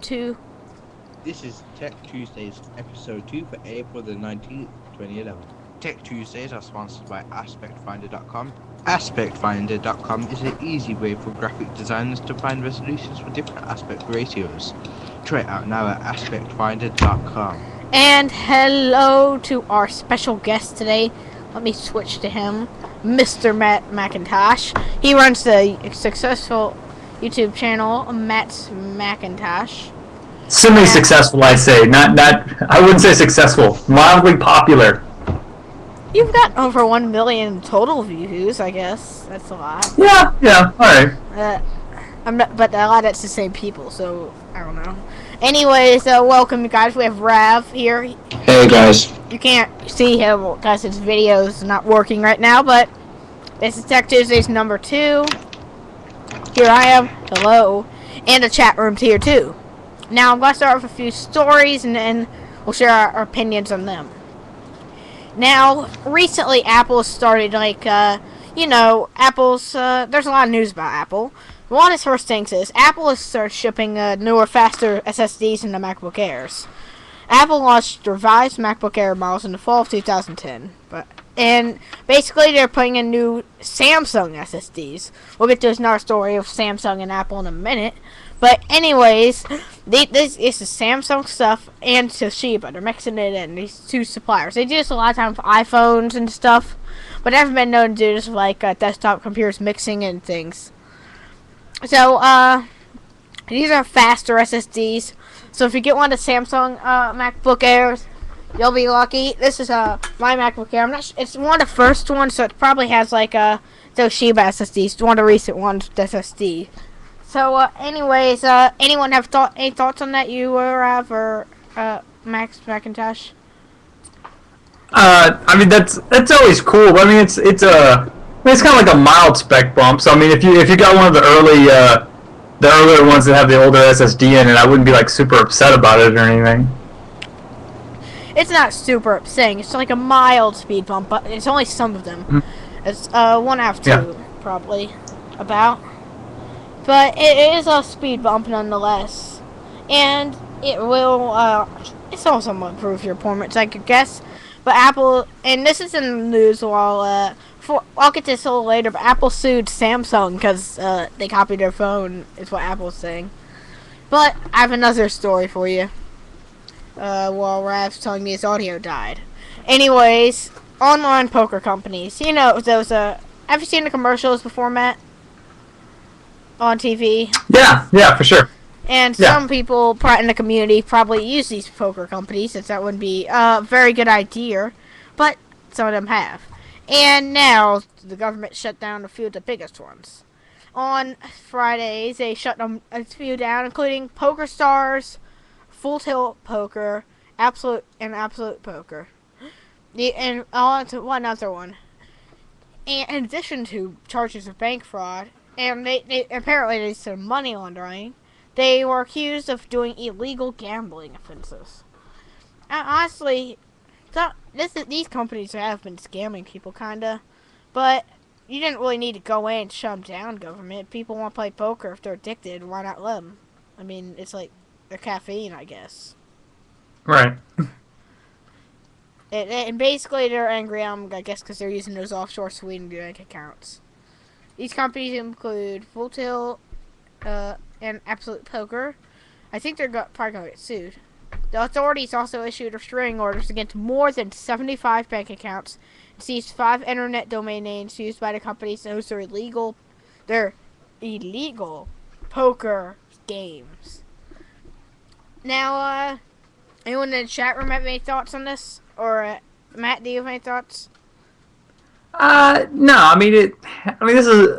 2? This is Tech Tuesdays, episode 2 for April the 19th, 2011. Tech Tuesdays are sponsored by AspectFinder.com. AspectFinder.com is an easy way for graphic designers to find resolutions for different aspect ratios. Try it out now at AspectFinder.com. And hello to our special guest today. Let me switch to him, Mr. MattsMacintosh. He runs the successful YouTube channel, MattsMacintosh. Semi-successful, I say. Not. I wouldn't say successful. Mildly popular. You've got over 1 million total views, I guess. That's a lot. Yeah. All right. But a lot of it's the same people, so I don't know. Anyways, welcome, you guys. We have Rav here. Hey guys. You can't see him because his video's not working right now, but this is Tech Tuesdays number 2. Here I am. Hello. And the chat room's here too. Now I'm going to start with a few stories and then we'll share our opinions on them. Now, recently Apple started, Apple's, there's a lot of news about Apple. One of the first things is, Apple has started shipping newer, faster SSDs in the MacBook Airs. Apple launched revised MacBook Air models in the fall of 2010. And basically they're putting in new Samsung SSDs. We'll get to another story of Samsung and Apple in a minute. But anyways, this is Samsung stuff and Toshiba. They're mixing it in, these two suppliers. They do this a lot of times for iPhones and stuff. But they've been known to do this with desktop computers mixing and things. So, these are faster SSDs. So if you get one of the Samsung MacBook Airs, you'll be lucky. This is my MacBook Air. It's one of the first ones, so it probably has Toshiba SSDs. One of the recent ones with SSD. So, anyways, anyone have any thoughts on that? You or Rav or MattsMacintosh? I mean that's always cool. I mean it's kind of like a mild spec bump. So I mean if you got one of the earlier ones that have the older SSD in it, I wouldn't be super upset about it or anything. It's not super upsetting. It's like a mild speed bump, but it's only some of them. Mm-hmm. It's 1 out of 2 probably about. But it is a speed bump nonetheless, and it will it's also improve your performance, I could guess. But Apple, and this is in the news. I'll get to this a little later. But Apple sued Samsung because they copied their phone. Is what Apple's saying. But I have another story for you. While Rav's telling me his audio died. Anyways, online poker companies. You know those. Have you seen the commercials before, Matt? On TV? Yeah, for sure. And some people in the community probably use these poker companies, since that wouldn't be a very good idea. But some of them have. And now the government shut down a few of the biggest ones. On Fridays, they shut them a few down, including Poker Stars, Full Tilt Poker, Absolute Poker. And one other one. And in addition to charges of bank fraud, and they apparently they said money laundering, they were accused of doing illegal gambling offenses. And honestly, these companies have been scamming people, kinda. But you didn't really need to go in and shut them down, government. If people want to play poker, if they're addicted, why not let them? I mean, it's like their caffeine, I guess. Right. And basically, they're angry, I guess, because they're using those offshore Sweden bank accounts. These companies include Full Tilt and Absolute Poker. I think they're probably going to get sued. The authorities also issued restraining orders against more than 75 bank accounts and seized 5 internet domain names used by the companies to host their illegal poker games. Now, anyone in the chat room have any thoughts on this? Or, Matt, do you have any thoughts? No. I mean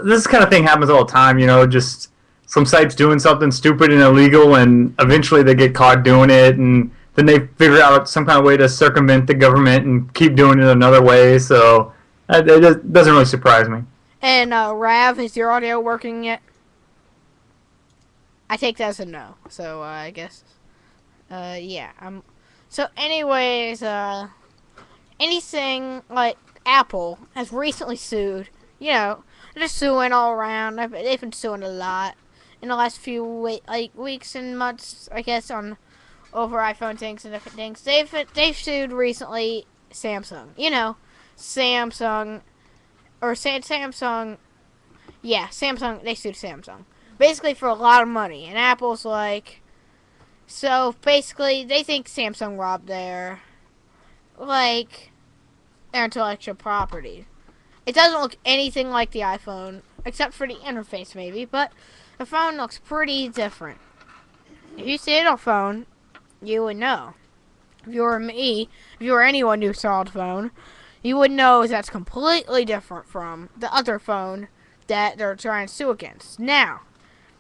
this kind of thing happens all the time. Just some sites doing something stupid and illegal, and eventually they get caught doing it, and then they figure out some kind of way to circumvent the government and keep doing it another way. So it doesn't really surprise me. And Rav, is your audio working yet? I take that as a no. So I guess, yeah. So anyways, anything like Apple has recently sued. They're suing all around. They've been suing a lot. in the last few weeks and months, I guess, on over iPhone things and different things. They've sued recently Samsung. Samsung or Samsung. Yeah, Samsung. They sued Samsung basically for a lot of money, and Apple's like. So basically, they think Samsung robbed their intellectual property. It doesn't look anything like the iPhone, except for the interface maybe, but the phone looks pretty different. If you see a phone, you would know. If you were me, if you were anyone who saw the phone, you would know that's completely different from the other phone that they're trying to sue against. Now,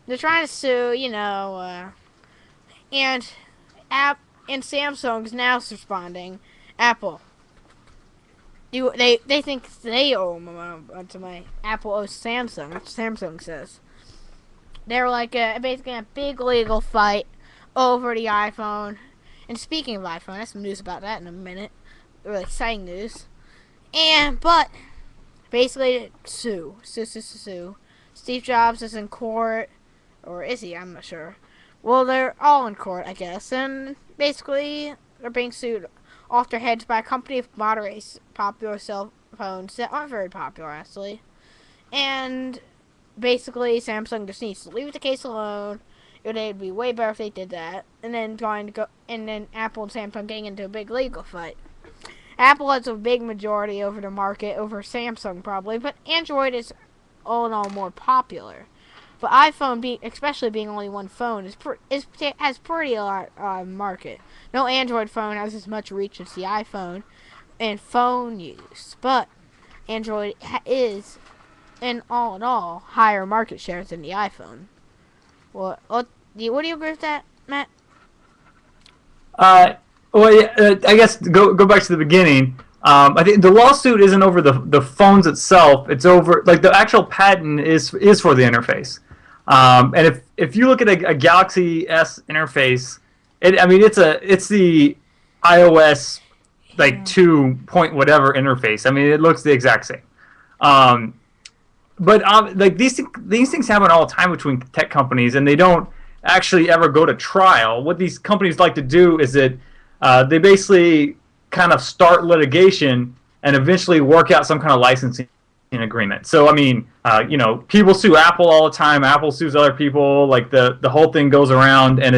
they're trying to sue, and Samsung's now responding. Apple, they think they owe to my Apple owes Samsung. That's what Samsung says. They're basically a big legal fight over the iPhone. And speaking of iPhone, I have some news about that in a minute. Really exciting news. But basically sue. Steve Jobs is in court, or is he? I'm not sure. Well, they're all in court, I guess, and basically they're being sued off their heads by a company of moderate popular cell phones that aren't very popular, actually. And basically, Samsung just needs to leave the case alone. It would be way better if they did that, and then Apple and Samsung getting into a big legal fight. Apple has a big majority over the market over Samsung probably, but Android is all in all more popular. But iPhone, especially being only one phone, has pretty a lot market. No Android phone has as much reach as the iPhone in phone use, but Android is, in all, higher market shares than the iPhone. What do you agree with that, Matt? Well, yeah, I guess go back to the beginning. I think the lawsuit isn't over the phones itself. It's over the actual patent is for the interface. And if you look at a Galaxy S interface, it's the iOS 2 point whatever interface. I mean, it looks the exact same. But these things happen all the time between tech companies, and they don't actually ever go to trial. What these companies like to do is that they basically kind of start litigation and eventually work out some kind of licensing agreement. So people sue Apple all the time. Apple sues other people. The whole thing goes around, and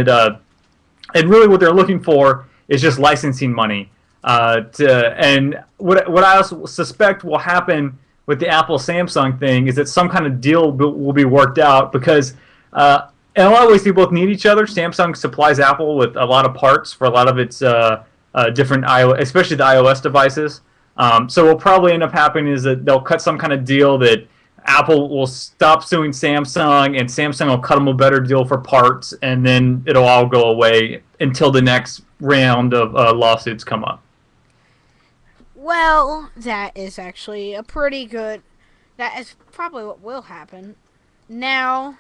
and really what they're looking for is just licensing money. And what I also suspect will happen with the Apple Samsung thing is that some kind of deal will be worked out because in a lot of ways they both need each other. Samsung supplies Apple with a lot of parts for a lot of its different iOS, especially the iOS devices. So what will probably end up happening is that they'll cut some kind of deal that Apple will stop suing Samsung, and Samsung will cut them a better deal for parts, and then it'll all go away until the next round of lawsuits come up. Well, that is actually that is probably what will happen. Now,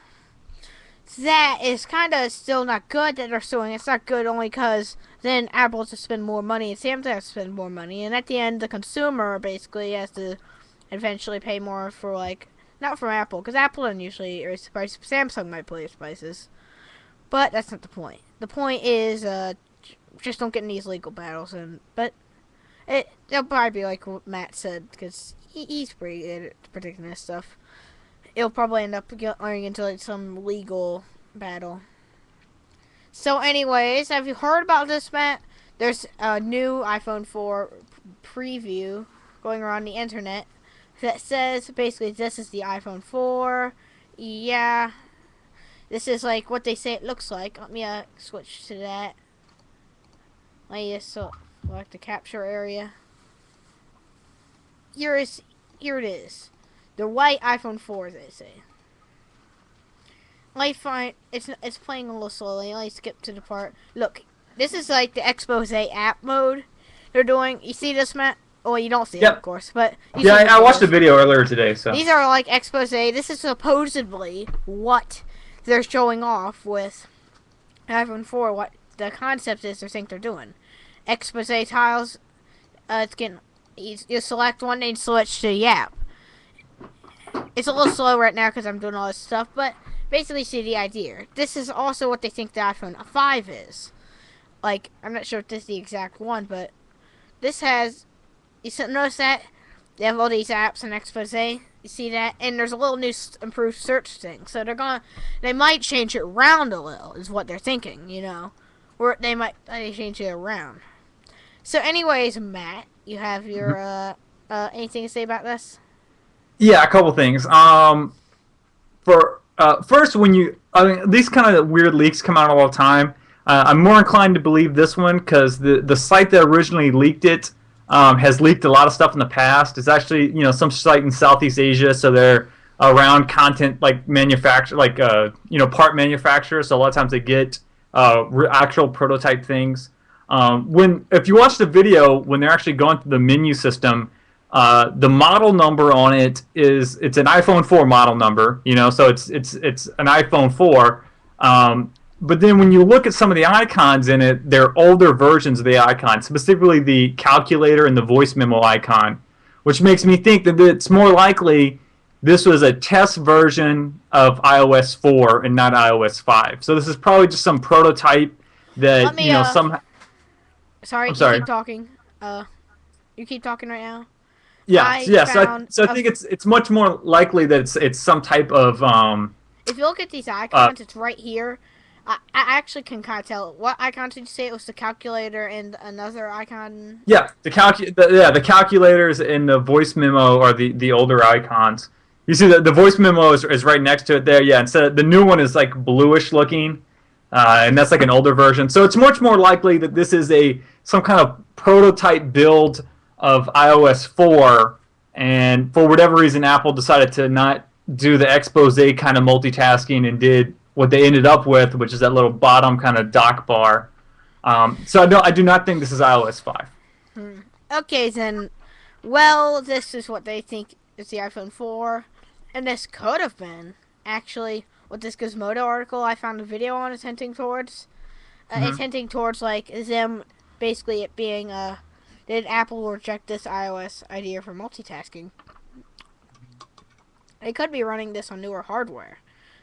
that is kind of still not good that they're suing. It's not good only because then Apple has to spend more money and Samsung has to spend more money. And at the end, the consumer basically has to eventually pay more for, not from Apple, because Apple doesn't usually raise the price. Samsung might raise prices. But that's not the point. The point is, just don't get in these legal battles. It'll probably be like what Matt said, because he's pretty good at predicting this stuff. It'll probably end up going into some legal battle. So anyways, have you heard about this, Matt? There's a new iPhone 4 preview going around the internet that says basically this is the iPhone 4. Yeah. This is what they say it looks like. Let me switch to that. Let me just select the capture area. Here it is. The white iPhone 4, they say. Let me find it's playing a little slowly. Let me skip to the part. Look, this is the expose app mode they're doing. You see this, Matt? Well, you don't see it, of course, but I watched the video earlier today. So these are expose. This is supposedly what they're showing off with iPhone 4. What the concept is, they think they're doing. Expose tiles. You select one and switch to the app. It's a little slow right now because I'm doing all this stuff, but basically see the idea. This is also what they think the iPhone 5 is. Like, I'm not sure if this is the exact one, but this has, notice that? They have all these apps and expose. You see that? And there's a little new improved search thing. So they might change it around a little, is what they're thinking, Or they might change it around. So anyways, Matt, you have your, anything to say about this? Yeah, a couple things. First, these kind of weird leaks come out all the time. I'm more inclined to believe this one because the site that originally leaked it has leaked a lot of stuff in the past. It's actually some site in Southeast Asia, so they're around content like part manufacturers. So a lot of times they get actual prototype things. If you watch the video when they're actually going through the menu system, the model number on it's an iPhone 4 model number, so it's an iPhone 4. But then when you look at some of the icons in it, they're older versions of the icon, specifically the calculator and the voice memo icon, which makes me think that it's more likely this was a test version of iOS 4 and not iOS 5. So this is probably just some prototype that Sorry, I'm sorry. You keep talking. You keep talking right now. Yeah. So I think it's much more likely that it's some type of If you look at these icons, it's right here. I actually can kind of tell. What icon did you say? It was the calculator and another icon? Yeah, the calculators and the voice memo are the older icons. You see the voice memo is right next to it there. Yeah, instead the new one is like bluish looking, and that's like an older version. So it's much more likely that this is some kind of prototype build of iOS 4, and for whatever reason, Apple decided to not do the expose kind of multitasking and did what they ended up with, which is that little bottom kind of dock bar. So I do not think this is iOS 5. Okay, then. Well, this is what they think is the iPhone 4. And this could have been, actually, what this Gizmodo article I found a video on is hinting towards. It's hinting towards, like, them basically it being, did Apple reject this iOS idea for multitasking? They could be running this on newer hardware.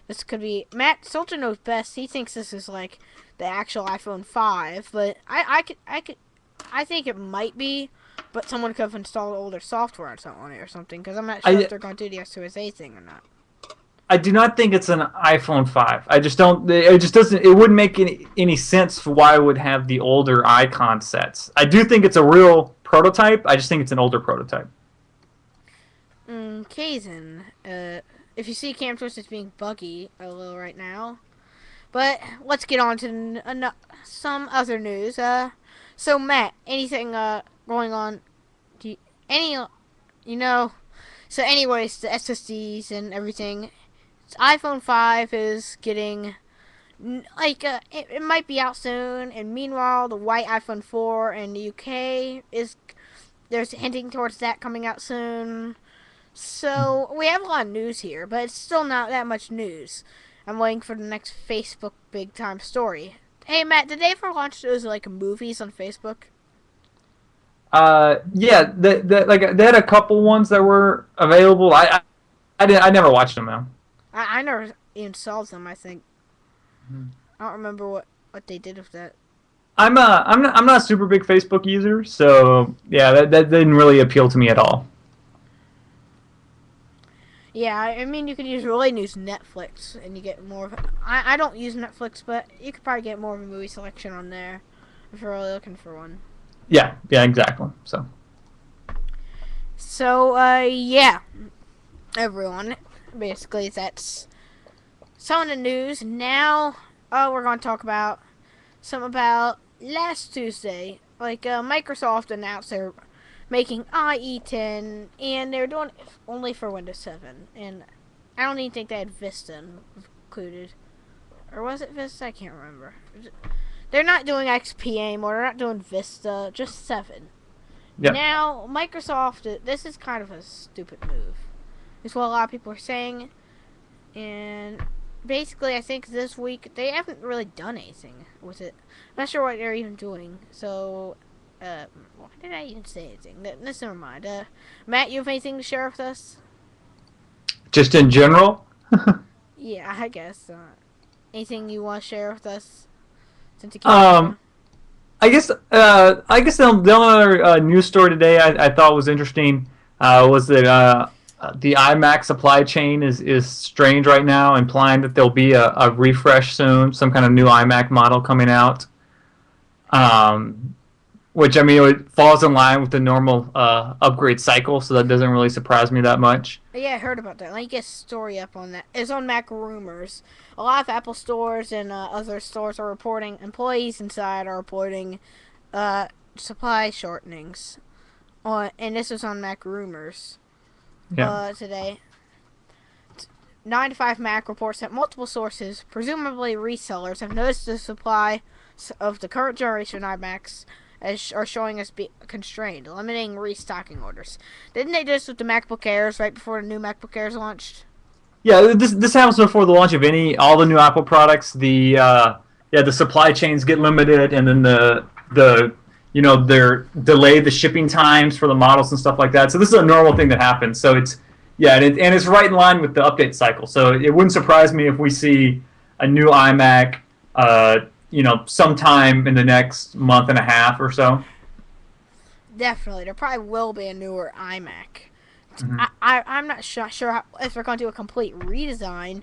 This could be Matt Solter knows best. He thinks this is like the actual iPhone 5, but I think it might be, but someone could have installed older software on it or something. Because I'm not sure if they're going to do the S2SA thing or not. I do not think it's an iPhone 5. I just don't. It just doesn't. It wouldn't make any sense for why it would have the older icon sets. I do think it's a real prototype. I just think it's an older prototype. Okay then. If you see Cam Twist, it's being buggy a little right now. But let's get on to some other news. So Matt, anything going on? So anyways, the SSDs and everything. iPhone 5 is getting it might be out soon, and meanwhile, the white iPhone 4 in the UK there's hinting towards that coming out soon. So, we have a lot of news here, but it's still not that much news. I'm waiting for the next Facebook big time story. Hey, Matt, did they ever launch those, movies on Facebook? Yeah, they had a couple ones that were available. I never watched them, though. I never even saw them, I think. I don't remember what they did with that. I'm not a super big Facebook user, so, yeah, that didn't really appeal to me at all. Yeah, I mean, you could use Netflix, and you get more of it. I don't use Netflix, but you could probably get more of a movie selection on there if you're really looking for one. Yeah, exactly. So, yeah, everyone. Basically, that's some of the news. Now, we're going to talk about last Tuesday. Microsoft announced they're making IE10, and they're doing it only for Windows 7. And I don't even think they had Vista included. Or was it Vista? I can't remember. They're not doing XP anymore. They're not doing Vista. Just 7. Yep. Now, Microsoft, this is kind of a stupid move. Is what a lot of people are saying. And basically, I think this week, they haven't really done anything with it. I'm not sure what they're even doing. So, why did I even say anything? Let's never mind. Matt, you have anything to share with us? Just in general? Yeah, I guess. Anything you want to share with us since you came Um, I guess the other news story today I thought was interesting was that the iMac supply chain is strange right now, implying that there'll be a refresh soon, some kind of new iMac model coming out. Um, which I mean, it falls in line with the normal upgrade cycle, so that doesn't really surprise me that much. Yeah, I heard about that. Let me get a story up on that. It's on Mac Rumors. A lot of Apple stores and other stores are reporting, employees inside are reporting supply shortenings. And this is on Mac Rumors Yeah. today. 9 to 5 Mac reports that multiple sources, presumably resellers, have noticed the supply of the current generation iMacs are showing us be constrained, limiting restocking orders. Didn't they do this with the MacBook Airs right before the new MacBook Airs launched? Yeah, this happens before the launch of all the new Apple products. The supply chains get limited, and then they're delay the shipping times for the models and stuff like that. So this is a normal thing that happens. So it's right in line with the update cycle. So it wouldn't surprise me if we see a new iMac, sometime in the next month and a half or so. Definitely. There probably will be a newer iMac. Mm-hmm. I'm not sure if they're going to do a complete redesign,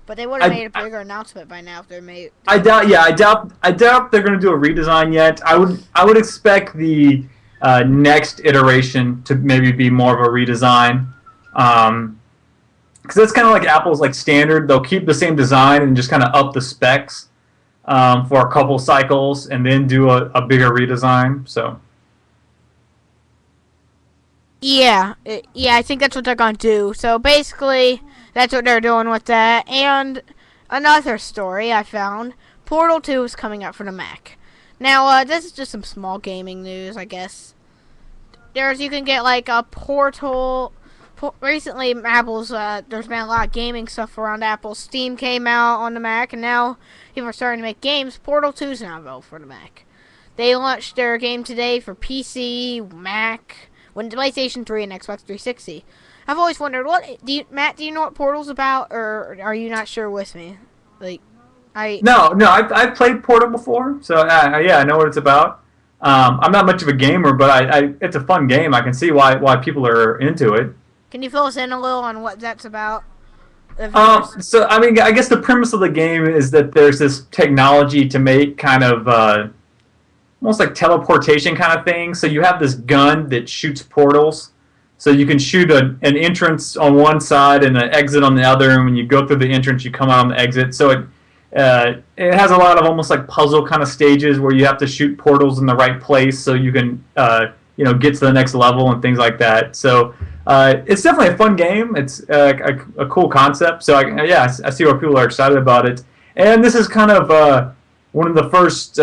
but they would have made a bigger announcement by now if they're made. I doubt. Yeah, I doubt they're going to do a redesign yet. I would expect the next iteration to maybe be more of a redesign, because that's kind of like Apple's like standard. They'll keep the same design and just kind of up the specs for a couple cycles, and then do a bigger redesign. So. Yeah, I think that's what they're going to do. So basically, that's what they're doing with that. And another story I found, Portal 2 is coming out for the Mac. Now, this is just some small gaming news, I guess. You can get like a Portal. Recently, there's been a lot of gaming stuff around Apple. Steam came out on the Mac, and now people are starting to make games. Portal 2 is now available for the Mac. They launched their game today for PC, Mac, PlayStation 3, and Xbox 360. I've always wondered, Matt, do you know what Portal's about, or are you not sure with me? No, I've played Portal before, so yeah, I know what it's about. I'm not much of a gamer, but it's a fun game. I can see why people are into it. Can you fill us in a little on what that's about? So I mean, I guess the premise of the game is that there's this technology to make kind of almost like teleportation kind of thing. So you have this gun that shoots portals. So you can shoot an entrance on one side and an exit on the other, and when you go through the entrance, you come out on the exit. So it has a lot of almost like puzzle kind of stages where you have to shoot portals in the right place so you can get to the next level and things like that. So it's definitely a fun game. It's a cool concept. So I see why people are excited about it. And this is kind of one of the first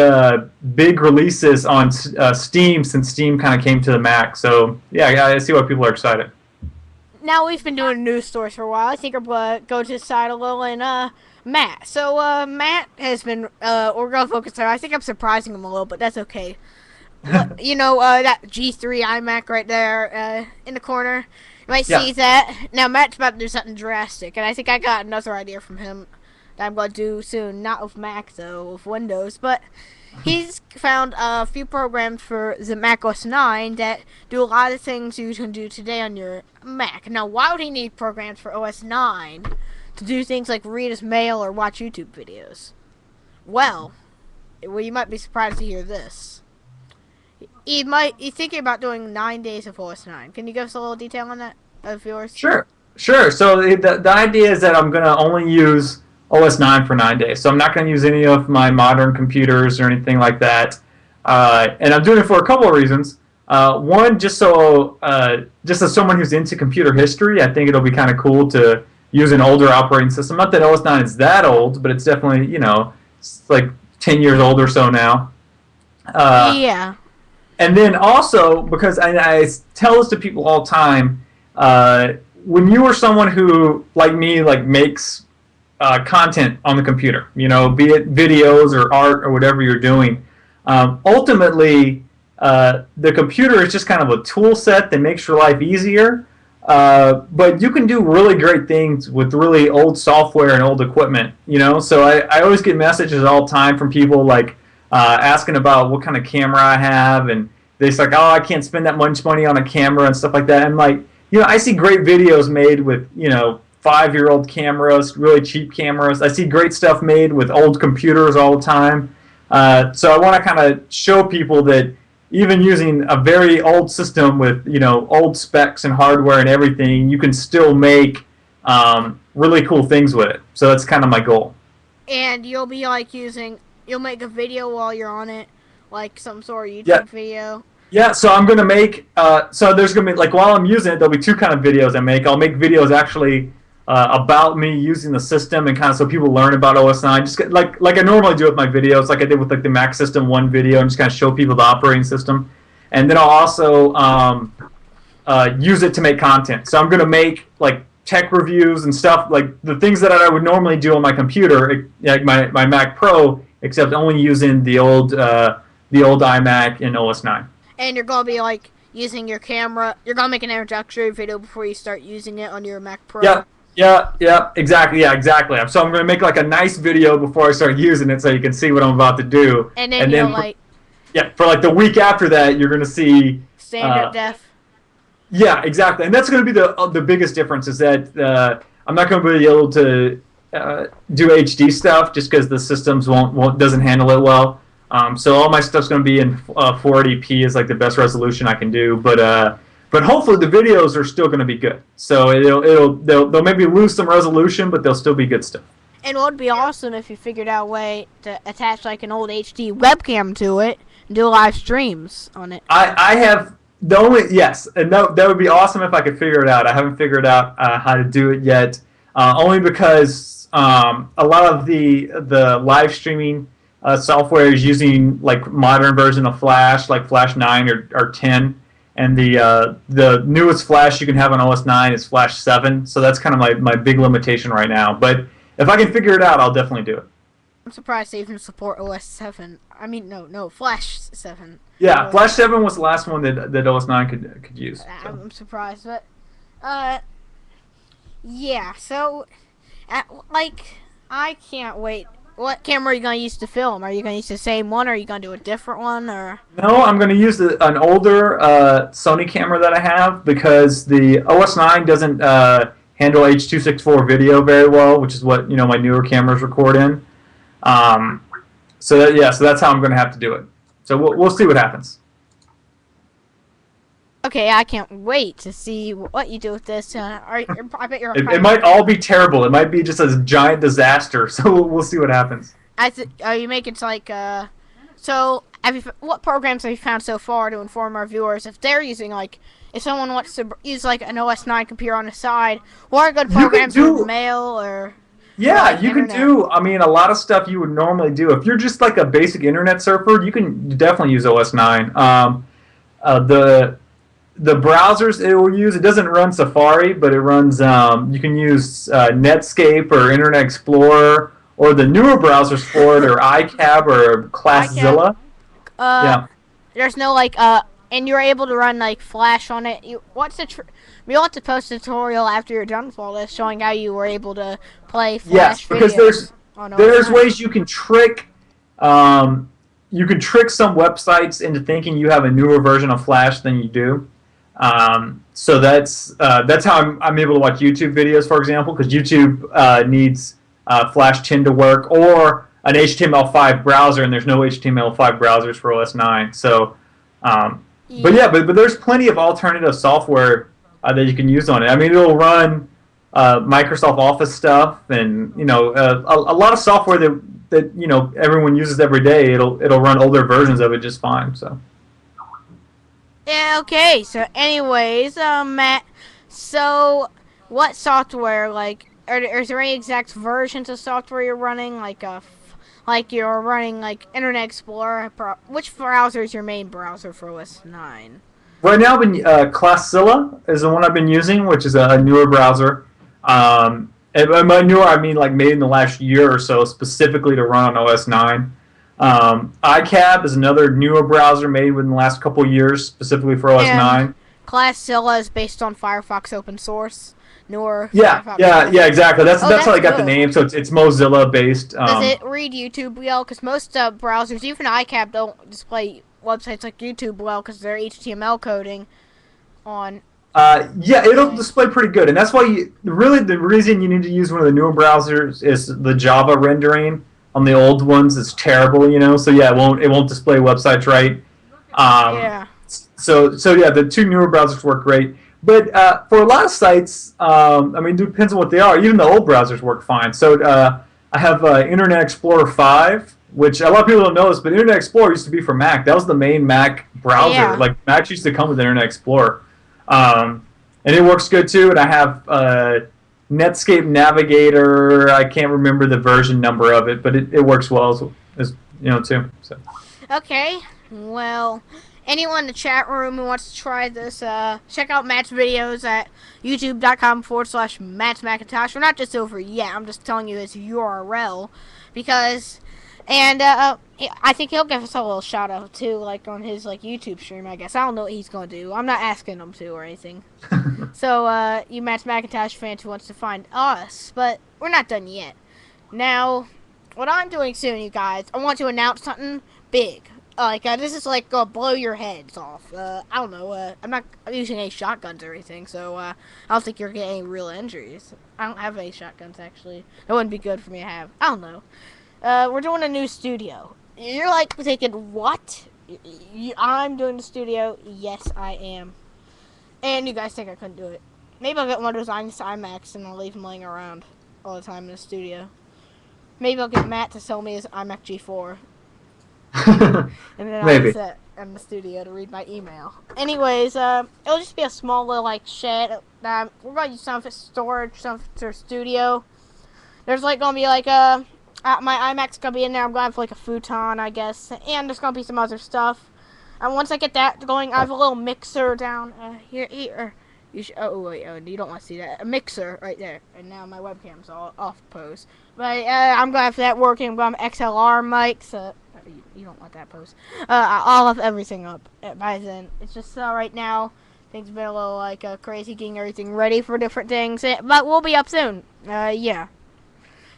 big releases on Steam since Steam kind of came to the Mac. So yeah, I see why people are excited. Now we've been doing news stories for a while. I think we'll go to the side a little and Matt. So Matt has been we're gonna focus on. I think I'm surprising him a little, but that's okay. That G3 iMac right there in the corner. You might see that. Now Matt's about to do something drastic, and I think I got another idea from him that I'm going to do soon. Not with Mac, though, with Windows. But he's found a few programs for the Mac OS 9 that do a lot of things you can do today on your Mac. Now, why would he need programs for OS 9 to do things like read his mail or watch YouTube videos? Well, you might be surprised to hear this. He's thinking about doing 9 days of OS 9. Can you give us a little detail on that of yours? Sure. So the idea is that I'm going to only use OS 9 for 9 days. So I'm not going to use any of my modern computers or anything like that. And I'm doing it for a couple of reasons. One, just as someone who's into computer history, I think it'll be kind of cool to use an older operating system. Not that OS 9 is that old, but it's definitely, it's like 10 years old or so now. Yeah. And then also, because I tell this to people all the time, when you are someone who, like me, makes content on the computer, be it videos or art or whatever you're doing, ultimately, the computer is just kind of a tool set that makes your life easier. But you can do really great things with really old software and old equipment, you know? So I always get messages all the time from people like asking about what kind of camera I have, and they're like, oh, I can't spend that much money on a camera and stuff like that. And like, you know, I see great videos made with, you know, 5-year-old cameras, really cheap cameras. I see great stuff made with old computers all the time. So I want to kind of show people that even using a very old system with, you know, old specs and hardware and everything, you can still make really cool things with it. So that's kind of my goal. And you'll be like you'll make a video while you're on it, like some sort of YouTube video. Yeah, so I'm gonna make. So there's gonna be like while I'm using it, there'll be two kind of videos I make. I'll make videos actually about me using the system and kind of so people learn about OS 9, just like I normally do with my videos, like I did with like the Mac System 1 video, and just kind of show people the operating system. And then I'll also use it to make content. So I'm gonna make like tech reviews and stuff, like the things that I would normally do on my computer, like my Mac Pro, except only using the old iMac in OS 9. And you're gonna be like using your camera. You're gonna make an introductory video before you start using it on your Mac Pro. Yeah, exactly. So I'm gonna make like a nice video before I start using it, so you can see what I'm about to do. And then like. Yeah, for like the week after that, you're gonna see standard def. Yeah, exactly, and that's gonna be the biggest difference is that I'm not gonna be able to do HD stuff just because the systems doesn't handle it well. So all my stuff's going to be in 480p is like the best resolution I can do, but hopefully the videos are still going to be good. So they'll maybe lose some resolution, but they'll still be good stuff. And it would be awesome if you figured out a way to attach like an old HD webcam to it and do live streams on it. I have yes, and that would be awesome if I could figure it out. I haven't figured out how to do it yet, only because a lot of the live streaming software is using like modern version of Flash, like Flash 9 or 10, and the newest Flash you can have on OS 9 is Flash 7. So that's kind of my big limitation right now. But if I can figure it out, I'll definitely do it. I'm surprised they even support OS 7. I mean, no, Flash 7. Yeah, Flash 7 was the last one that OS 9 could use. So. I'm surprised, but yeah. So, like, I can't wait. What camera are you going to use to film? Are you going to use the same one, or are you going to do a different one? Or no, I'm going to use an older Sony camera that I have because the OS 9 doesn't handle H.264 video very well, which is what my newer cameras record in. So that's how I'm going to have to do it. So we'll see what happens. Okay, I can't wait to see what you do with this. I bet you're. It might all be terrible. It might be just a giant disaster. So we'll see what happens. Are you making it like So, what programs have you found so far to inform our viewers if they're using if someone wants to use like an OS 9 computer on the side, what are good programs for mail or? Yeah, you can do. I mean, a lot of stuff you would normally do if you're just like a basic internet surfer. You can definitely use OS 9. The browsers it will use, it doesn't run Safari, but it runs, you can use Netscape or Internet Explorer or the newer browsers for it, or iCab or ClassZilla. Yeah. There's no and you're able to run Flash on it. You'll have to post a tutorial after you're done with all this showing how you were able to play Flash videos. Yes, because there's ways you can trick some websites into thinking you have a newer version of Flash than you do. So that's how I'm able to watch YouTube videos, for example, because YouTube needs Flash 10 to work or an HTML5 browser, and there's no HTML5 browsers for OS 9. So, but there's plenty of alternative software that you can use on it. I mean, it'll run Microsoft Office stuff, and a lot of software that everyone uses every day. It'll run older versions of it just fine. So. Yeah, okay. So, anyways, Matt, so what software, is there any exact versions of software you're running? You're running, Internet Explorer? Which browser is your main browser for OS 9? Right now, ClassZilla is the one I've been using, which is a newer browser. And by newer, I mean, made in the last year or so, specifically to run on OS 9. iCab is another newer browser made within the last couple years, specifically for OS 9. ClassZilla is based on Firefox open source. Newer Yeah, Firefox. yeah, exactly. That's how they got the good. name. So it's Mozilla based. Does it read YouTube well? Because most browsers, even iCap, don't display websites like YouTube well because they're HTML coding on. Yeah, it'll display pretty good, and that's why really the reason you need to use one of the newer browsers is the Java rendering on the old ones is terrible, So yeah, it won't display websites right. Yeah. So yeah, the two newer browsers work great, but for a lot of sites, it depends on what they are. Even the old browsers work fine. So I have Internet Explorer 5, which a lot of people don't know this, but Internet Explorer used to be for Mac. That was the main Mac browser. Yeah. Like Macs used to come with Internet Explorer. And it works good too. And I have Netscape Navigator. I can't remember the version number of it, but it works well as too. So. Okay. Well, anyone in the chat room who wants to try this, check out Matt's videos at youtube.com/MattsMacintosh. We're not just over yet. I'm just telling you his URL because. And I think he'll give us a little shout out too, like on his YouTube stream. I guess I don't know what he's gonna do. I'm not asking him to or anything. So you MattsMacintosh fans who wants to find us, but we're not done yet. Now, what I'm doing soon, you guys, I want to announce something big. This is gonna blow your heads off. I don't know. I'm not using any shotguns or anything, so I don't think you're getting any real injuries. I don't have any shotguns actually. That wouldn't be good for me to have. I don't know. We're doing a new studio. You're thinking, what? I'm doing the studio? Yes, I am. And you guys think I couldn't do it. Maybe I'll get one of those iMacs and I'll leave them laying around all the time in the studio. Maybe I'll get Matt to sell me his iMac G4. And then I'll sit in the studio to read my email. Anyways, it'll just be a small little shed. We're going to use some of it storage, some of it for studio. There's going to be my iMac's gonna be in there. I'm gonna have a futon, I guess, and there's gonna be some other stuff. And once I get that going, I have a little mixer down here. You don't want to see that. A mixer right there. And now my webcam's all off pose. But I'm gonna have that working. I'm gonna have XLR mics. You don't want that pose. I'll have everything up by then. It's just right now things have been a little crazy, getting everything ready for different things. But we'll be up soon. Yeah.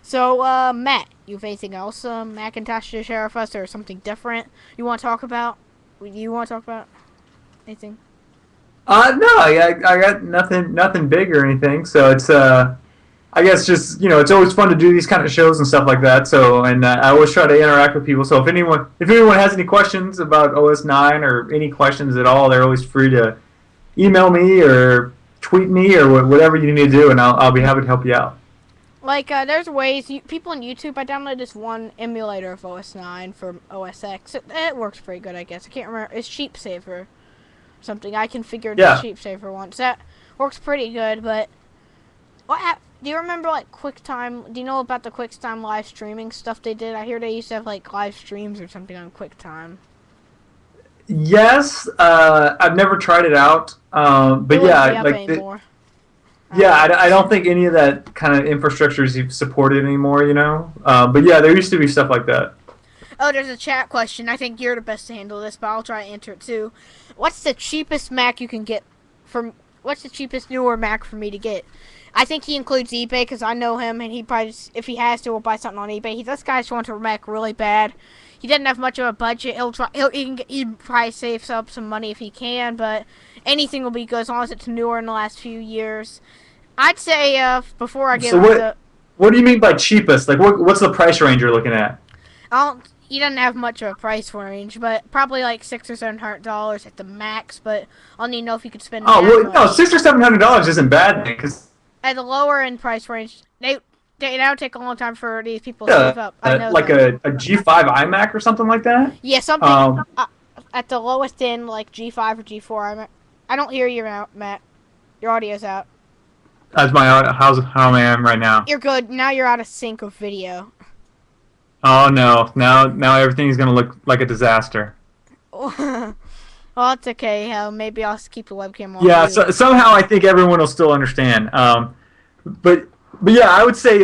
So, Matt, you have anything else, Macintosh to share with us, or something different you want to talk about? You want to talk about anything? No, I got nothing big or anything. So it's, I guess just it's always fun to do these kind of shows and stuff like that. So, and I always try to interact with people. So if anyone has any questions about OS 9 or any questions at all, they're always free to email me or tweet me or whatever you need to do, and I'll be happy to help you out. There's ways, people on YouTube, I downloaded this one emulator of OS 9 for OS X. It works pretty good, I guess. I can't remember. It's Sheep Saver. Something. I configured the Sheep Saver once. That works pretty good, but do you remember, QuickTime? Do you know about the QuickTime live streaming stuff they did? I hear they used to have, live streams or something on QuickTime. Yes. I've never tried it out. But yeah, I don't think any of that kind of infrastructure is supported anymore, But yeah, there used to be stuff like that. Oh, there's a chat question. I think you're the best to handle this, but I'll try to answer it too. What's the cheapest Mac you can get what's the cheapest newer Mac for me to get? I think he includes eBay because I know him, and he probably, if he has to, will buy something on eBay. This guy just wants a Mac really bad. He doesn't have much of a budget. He'd probably save up some money if he can, but anything will be good as long as it's newer in the last few years. I'd say before I get what do you mean by cheapest? What's the price range you're looking at? He doesn't have much of a price range, but probably $600 or $700 at the max. But I'll need to know if you could spend. Oh well, no, $600 or $700 isn't bad, because at the lower end price range, that'll take a long time for these people to save up. I know a G5 iMac or something like that. Yeah, something at the lowest end, like G5 or G4 iMac. I don't hear you out, Matt. Your audio's out. That's how I am right now. You're good. Now you're out of sync with video. Oh no! Now everything's gonna look like a disaster. Well, it's okay. Maybe I'll just keep the webcam on. Yeah. So somehow I think everyone will still understand. But yeah, I would say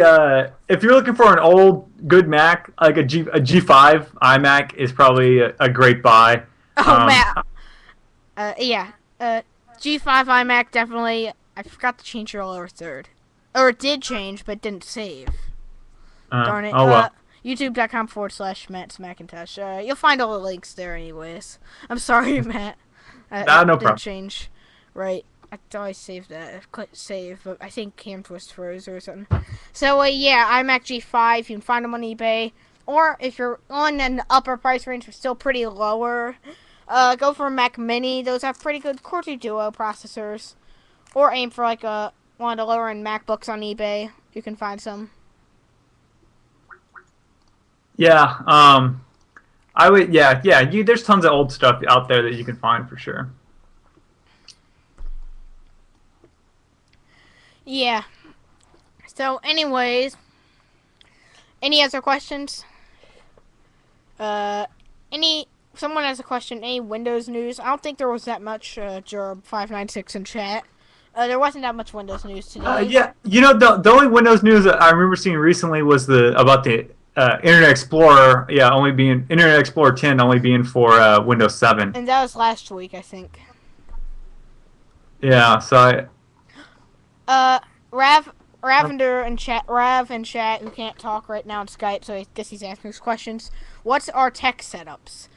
if you're looking for an old good Mac, like a G5 iMac is probably a great buy. Oh, Matt. Yeah. G5 iMac definitely. I forgot to change your lower third, or it did change, but didn't save. Darn it. Oh well. YouTube.com/MattsMacintosh. You'll find all the links there, anyways. I'm sorry, Matt. No That problem. didn't change. Right. I thought I saved that. I clicked save, but I think Cam Twist froze or something. So, yeah, iMac G5. You can find them on eBay. Or if you're on an upper price range, but still pretty lower, go for a Mac Mini. Those have pretty good Core 2 Duo processors. Or aim for like one of the lower end MacBooks on eBay. You can find some. Yeah. I would. Yeah. There's tons of old stuff out there that you can find for sure. Yeah. So, anyways, any other questions? Someone has a question. Any Windows news? I don't think there was that much. Jerb596 in chat. There wasn't that much Windows news today. Yeah. The only Windows news that I remember seeing recently was about the Internet Explorer. Yeah, only being Internet Explorer 10 only being for Windows 7. And that was last week, I think. Yeah. So. Ravender in chat, who can't talk right now on Skype, so I guess he's asking us questions. What's our tech setups?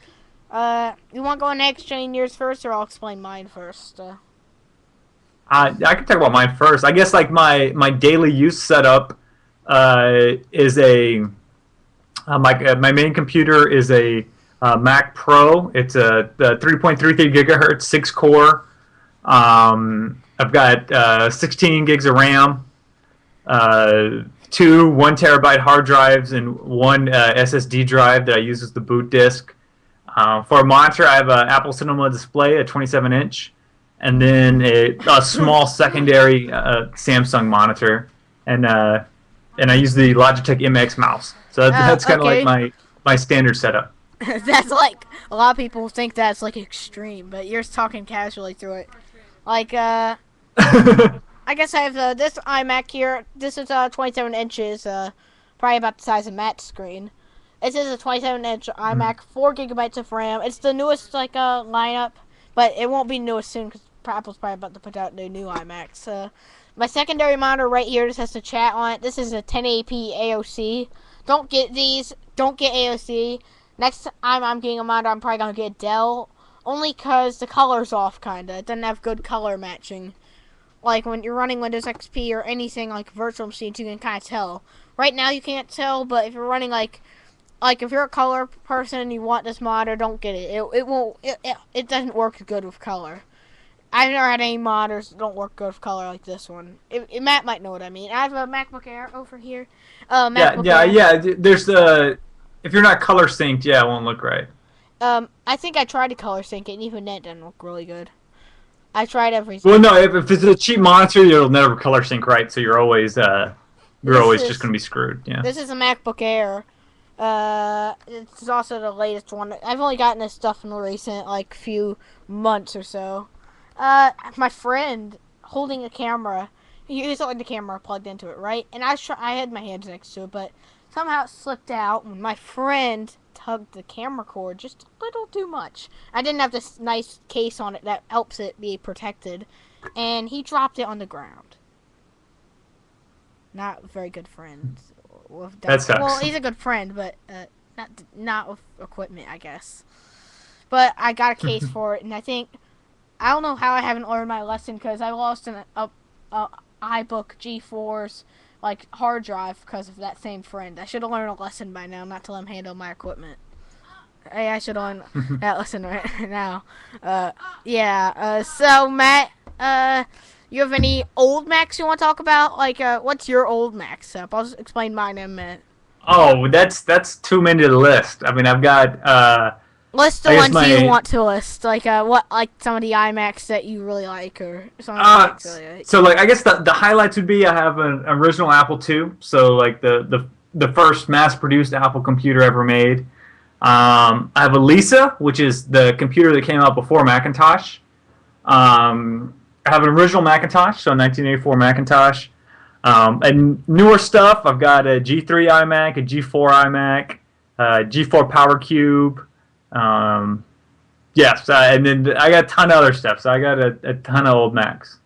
You want to go on explain yours first, or I'll explain mine first? I can talk about mine first. I guess like my daily use setup is my main computer is a Mac Pro. It's a 3.33 gigahertz 6-core. I've got 16 gigs of RAM, 2 1 terabyte hard drives, and 1 SSD drive that I use as the boot disk. For a monitor, I have an Apple Cinema display, a 27-inch, and then a small secondary Samsung monitor, and I use the Logitech MX mouse. So that's kind of okay. like my standard setup. That's like, a lot of people think that's like extreme, but you're talking casually through it. Like, I guess I have this iMac here. This is 27 inches, probably about the size of Matt's screen. This is a 27-inch iMac, 4 gigabytes of RAM. It's the newest lineup, but it won't be newest soon because Apple's probably about to put out the new iMacs. My secondary monitor right here just has to chat on it. This is a 1080p AOC. Don't get these. Don't get AOC. Next time I'm getting a monitor, I'm probably gonna get Dell. Only because the color's off, kinda. It doesn't have good color matching. Like, when you're running Windows XP or anything like virtual machines, you can kind of tell. Right now, you can't tell, but if you're running, like if you're a color person and you want this monitor, don't get it. It doesn't work good with color. I've never had any monitors that don't work good with color like this one. Matt might know what I mean. I have a MacBook Air over here. Yeah. There's if you're not color synced, it won't look right. I think I tried to color sync it, and even that didn't look really good. I tried everything. Well, no, if it's a cheap monitor, you'll never color sync right, so you're always just gonna be screwed. Yeah. This is a MacBook Air. It's also the latest one. I've only gotten this stuff in the recent few months or so. My friend holding a camera. He was holding the camera plugged into it, right? And I had my hands next to it, but somehow it slipped out when my friend tugged the camera cord just a little too much. I didn't have this nice case on it that helps it be protected, and he dropped it on the ground. Not a very good friend. That sucks. Well, he's a good friend, but not with equipment, I guess. But I got a case for it, and I don't know how I haven't learned my lesson, because I lost an iBook G4's hard drive because of that same friend. I should have learned a lesson by now, not to let him handle my equipment. Hey, I should learn that lesson right now. So Matt, you have any old Macs you want to talk about? What's your old Mac setup? I'll just explain mine in a minute. Oh, that's too many to list. I mean, I've got list the ones you want to list. What some of the iMacs that you really like, or something really like. So I guess the highlights would be I have an original Apple II, so the first mass-produced Apple computer ever made. I have a Lisa, which is the computer that came out before Macintosh. I have an original Macintosh, so 1984 Macintosh. And newer stuff, I've got a G3 iMac, a G4 iMac, G4 Power Cube. Yes, and then I got a ton of other stuff. So I got a ton of old Macs.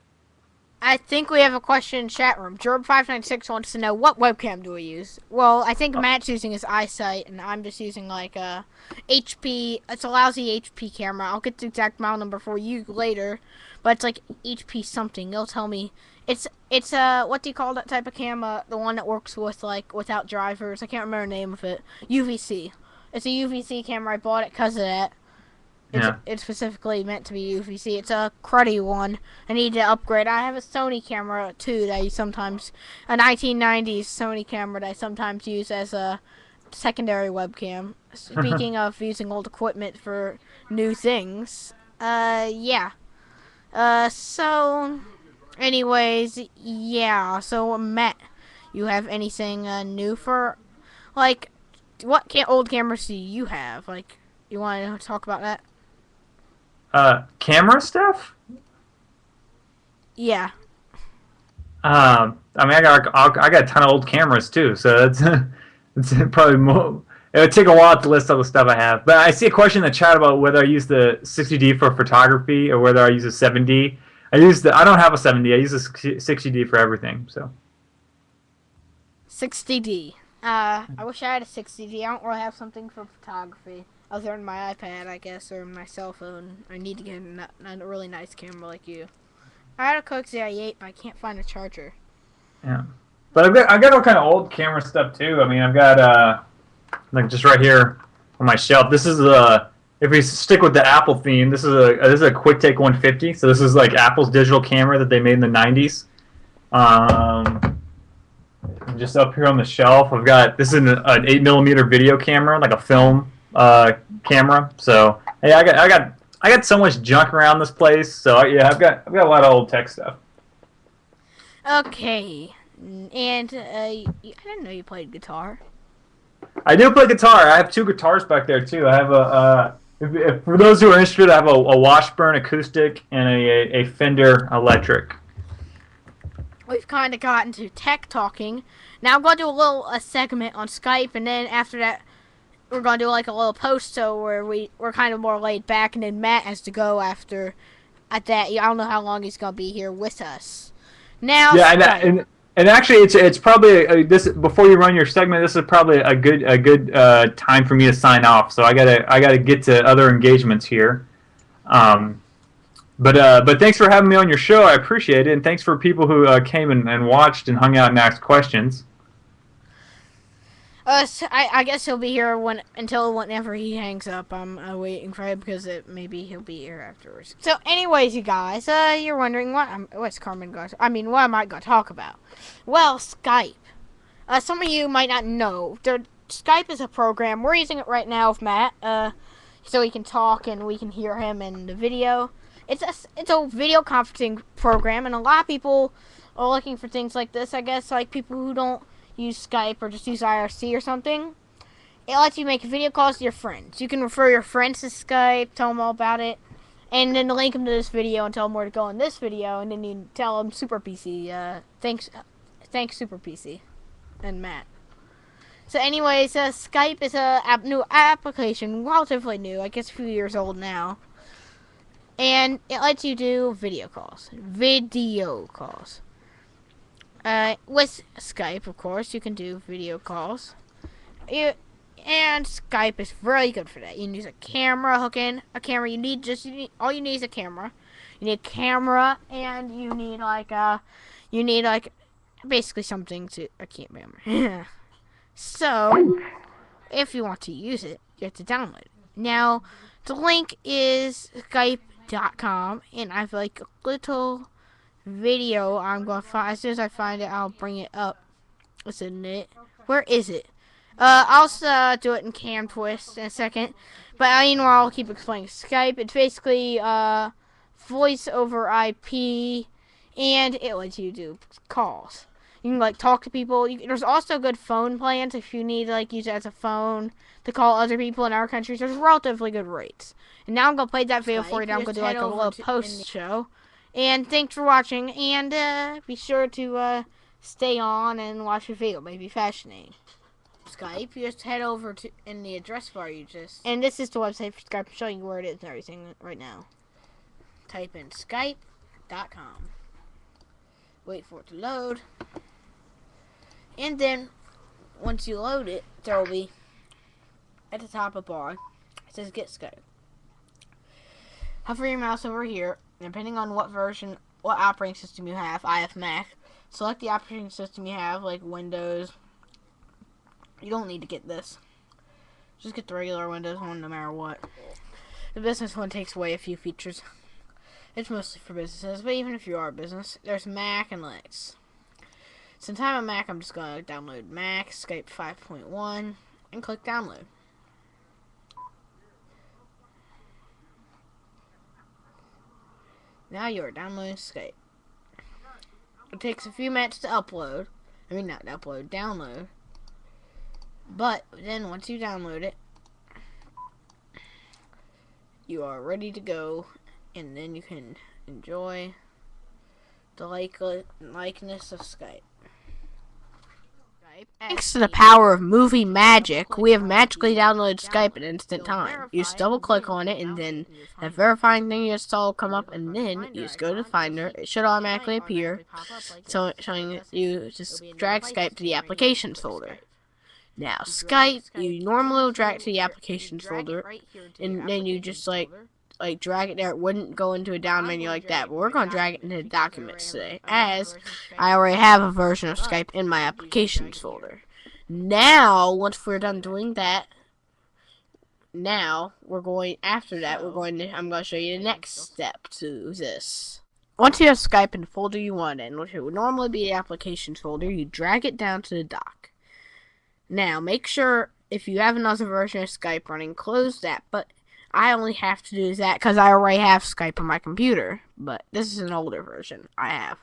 I think we have a question in chat room. Jorb596 wants to know, what webcam do we use? Well, I think Matt's using his eyesight, and I'm just using like a HP. It's a lousy HP camera. I'll get the exact model number for you later, but it's like HP something. They'll tell me. It's what do you call that type of camera? The one that works with like without drivers. I can't remember the name of it. UVC. It's a UVC camera. I bought it because of that. It's specifically meant to be UVC. It's a cruddy one. I need to upgrade. I have a Sony camera too that I sometimes, a 1990s Sony camera that I sometimes use as a secondary webcam. Speaking of using old equipment for new things, yeah. So, anyways, yeah. So Matt, you have anything new for, like, what old cameras do you have? Like, you want to talk about that? Camera stuff? Yeah. I mean, I got a ton of old cameras too, so that's it's probably more. It would take a while to list all the stuff I have. But I see a question in the chat about whether I use the 60D for photography or whether I use a 7D. I don't have a 7D. I use a 60D for everything. So. 60D. I wish I had a 60D. I don't really have something for photography. Other than my iPad, I guess, or my cell phone. I need to get a really nice camera like you. I had a Coaxi i8, but I can't find a charger. Yeah, but I've got all kind of old camera stuff too. I mean, I've got like just right here on my shelf. This is if we stick with the Apple theme, this is a QuickTake 150. So this is like Apple's digital camera that they made in the 90s. Just up here on the shelf, I've got this is an 8mm video camera, like a film camera. So hey, I got so much junk around this place. So yeah, I've got a lot of old tech stuff. Okay, and I didn't know you played guitar. I do play guitar. I have 2 guitars back there too. I have if for those who are interested, I have a Washburn acoustic and a Fender electric. We've kind of gotten to tech talking. Now I'm going to do a segment on Skype, and then after that, we're going to do like a little post so where we're kind of more laid back, and then Matt has to go after at that. I don't know how long he's going to be here with us. Now, yeah, and actually, it's probably this before you run your segment. This is probably a good time for me to sign off. So I gotta get to other engagements here. But thanks for having me on your show. I appreciate it, and thanks for people who came and watched and hung out and asked questions. So I guess he'll be here until whenever he hangs up. I'm waiting for him because maybe he'll be here afterwards. So, anyways, you guys, you're wondering what's Carmen going? What am I going to talk about? Well, Skype. Some of you might not know. Skype is a program. We're using it right now with Matt, so he can talk and we can hear him in the video. It's a video conferencing program, and a lot of people are looking for things like this. I guess like people who don't use Skype or just use IRC or something. It lets you make video calls to your friends. You can refer your friends to Skype, tell them all about it, and then link them to this video and tell them where to go in this video, and then you tell them Super PC. Thanks Super PC and Matt. So anyways, Skype is a new application, relatively new, I guess a few years old now. And it lets you do video calls. With Skype, of course, you can do video calls. And Skype is really good for that. You can use a camera, hook in a camera. All you need is a camera. You need a camera, and you need basically something to I can't remember. So, if you want to use it, you have to download it. Now, the link is Skype.com, and I have like a little video I'm going to find. As soon as I find it, I'll bring it up. What's in it? Where is it? I'll do it in Cam Twist in a second. But meanwhile, I'll keep explaining Skype. It's basically voice over IP, and it lets you do calls. You can like talk to people. There's also good phone plans if you need to like use it as a phone to call other people in our countries. There's relatively good rates. And now I'm gonna play that video for you. Now I'm gonna do like a little post show. And thanks for watching. And be sure to stay on and watch the video. It may be fascinating. Skype, you just head over to in the address bar and this is the website for Skype. I'm showing you where it is and everything right now. Type in Skype.com. Wait for it to load. And then once you load it, there will be at the top of the bar, it says Get Skype. Hover your mouse over here, depending on what operating system you have. I have Mac. Select the operating system you have, like Windows. You don't need to get this. Just get the regular Windows one no matter what. The business one takes away a few features. It's mostly for businesses, but even if you are a business, there's Mac and Linux. Since I'm a Mac, I'm just going to download Mac, Skype 5.1, and click download. Now you're downloading Skype. It takes a few minutes to upload. I mean, not upload, download. But then once you download it, you are ready to go, and then you can enjoy the likeness of Skype. Thanks to the power of movie magic, we have magically downloaded Skype in instant time. You just double click on it, and then that verifying thing you install will come up, and then you just go to Finder. It should automatically appear, so showing you just drag Skype to the applications folder. Now, Skype, you normally will drag it to the applications folder, and then you just like drag it there. It wouldn't go into a down menu like that, but we're going to drag it into documents today, as I already have a version of Skype in my applications folder. Now, once we're done doing that, I'm going to show you the next step to this. Once you have Skype in the folder you want in, which would normally be the applications folder, you drag it down to the dock. Now, make sure if you have another version of Skype running, close that, but I only have to do that because I already have Skype on my computer, but this is an older version I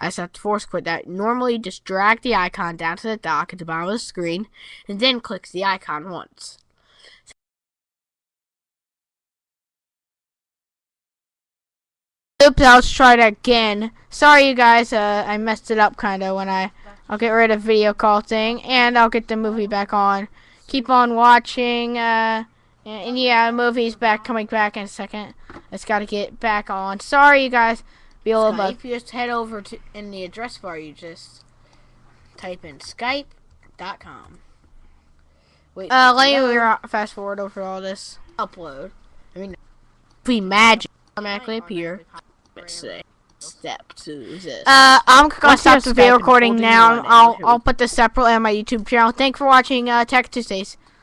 just have to force quit that. Normally, just drag the icon down to the dock at the bottom of the screen, and then click the icon once. Oops, I'll try that again. Sorry, you guys, I messed it up kind of when I'll get rid of video call thing, and I'll get the movie back on. Keep on watching, and yeah, the movie's coming back in a second. It's got to get back on. Sorry, you guys. Be a little bit. If you just head over to in the address bar, you just type in Skype.com. Wait. Let me fast forward over all this. Upload. I mean, movie magic automatically appear. Step to this. I'm gonna stop the video recording now. I'll put this separately on my YouTube channel. Thanks for watching Tech Tuesdays.